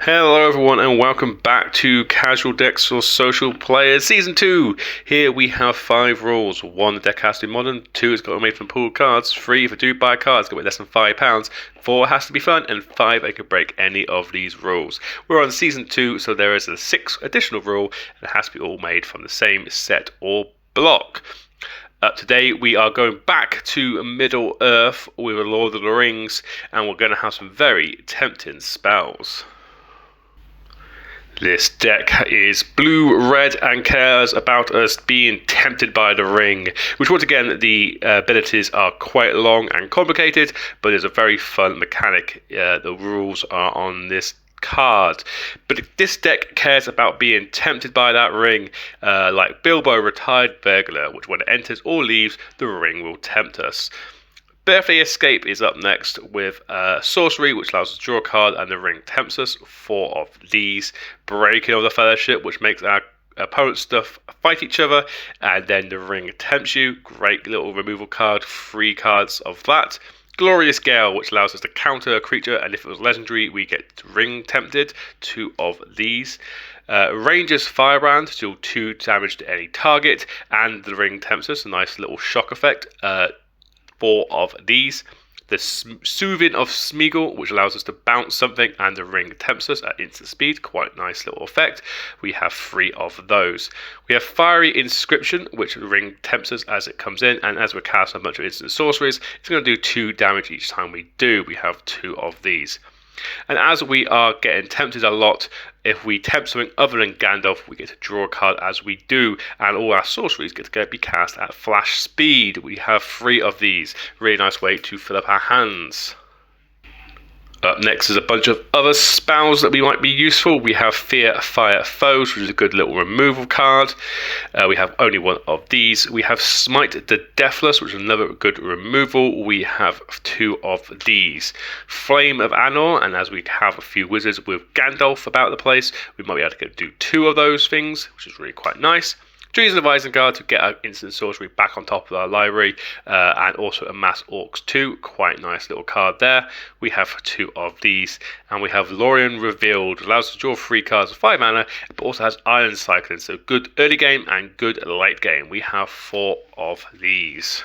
Hello everyone and welcome back to Casual Decks for Social Players Season 2. Here we have 5 rules. 1, the deck has to be modern. 2, it's got to be made from pooled cards. 3, if I do buy cards, it's got to be less than £5. 4, it has to be fun. And 5, I could break any of these rules. We're on Season 2, so there is a 6th additional rule, and it has to be all made from the same set or block. Today we are going back to Middle Earth with Lord of the Rings, and we're going to have some very tempting spells. This deck is blue, red, and cares about us being tempted by the ring, which once again, the abilities are quite long and complicated, but it's a very fun mechanic. The rules are on this card. But this deck cares about being tempted by that ring, like Bilbo Retired Burglar, which when it enters or leaves, the ring will tempt us. Birthday Escape is up next with Sorcery, which allows us to draw a card and the ring tempts us. 4 of these. Breaking of the Fellowship, which makes our opponent's stuff fight each other, and then the ring tempts you. Great little removal card. 3 cards of that. Glorious Gale, which allows us to counter a creature, and if it was legendary, we get ring tempted. 2 of these. Ranger's Firebrand, deal 2 damage to any target, and the ring tempts us. A nice little shock effect. 4 of these. The Soothing of Smeagol, which allows us to bounce something and the ring tempts us at instant speed. Quite nice little effect. We have 3 of those. We have Fiery Inscription, which the ring tempts us as it comes in, and as we're casting a bunch of instant sorceries, it's going to do 2 damage each time we do. We have 2 of these. And as we are getting tempted a lot, if we tempt something other than Gandalf, we get to draw a card as we do, and all our sorceries get to be cast at flash speed. We have 3 of these. Really nice way to fill up our hands. Up next is a bunch of other spells that might be useful. We have Fear Fire Foes, which is a good little removal card. We have only 1 of these. We have Smite the Deathless, which is another good removal. We have 2 of these. Flame of Anor, and as we have a few wizards with Gandalf about the place, we might be able to do 2 of those things, which is really quite nice. Treason of Isengard to get our instant sorcery back on top of our library, and also Amass Orcs 2, quite nice little card there. We have 2 of these, and we have Lorien Revealed, allows us to draw 3 cards with 5 mana, but also has Iron Cycling, so good early game and good late game. We have 4 of these.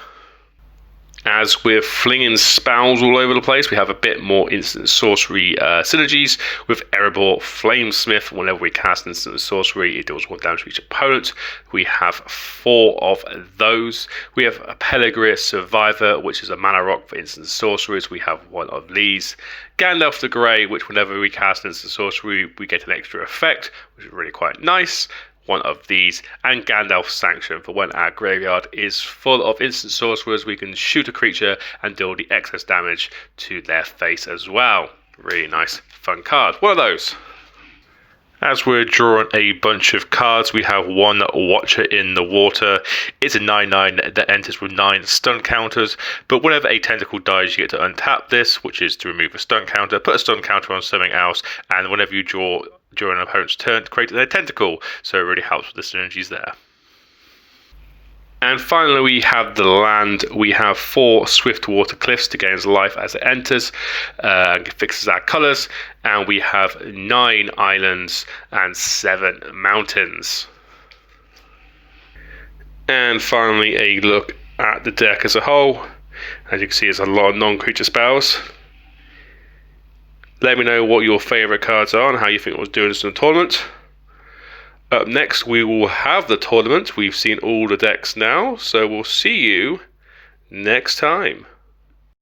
As we're flinging spells all over the place, we have a bit more instant sorcery synergies with Erebor Flamesmith. Whenever we cast instant sorcery, it deals 1 damage to each opponent. We have 4 of those. We have a Pelegrir Survivor, which is a mana rock for instant sorceries. We have 1 of these. Gandalf the Grey, which whenever we cast instant sorcery, we get an extra effect, which is really quite nice. 1 of these, and Gandalf Sanction for when our graveyard is full of instant sorcerers, we can shoot a creature and deal the excess damage to their face as well. Really nice, fun card. One of those. As we're drawing a bunch of cards, we have 1 Watcher in the Water. It's a 9/9 that enters with 9 stun counters, but whenever a tentacle dies, you get to untap this, which is to remove a stun counter, put a stun counter on something else, and whenever you draw during an opponent's turn, to create their tentacle, so it really helps with the synergies there. And finally, we have the land. We have 4 Swiftwater Cliffs to gain life as it enters, and fixes our colours, and we have 9 islands and 7 mountains. And finally, a look at the deck as a whole. As you can see, there's a lot of non-creature spells. Let me know what your favourite cards are and how you think it was doing this in the tournament. Up next, we will have the tournament. We've seen all the decks now, so we'll see you next time.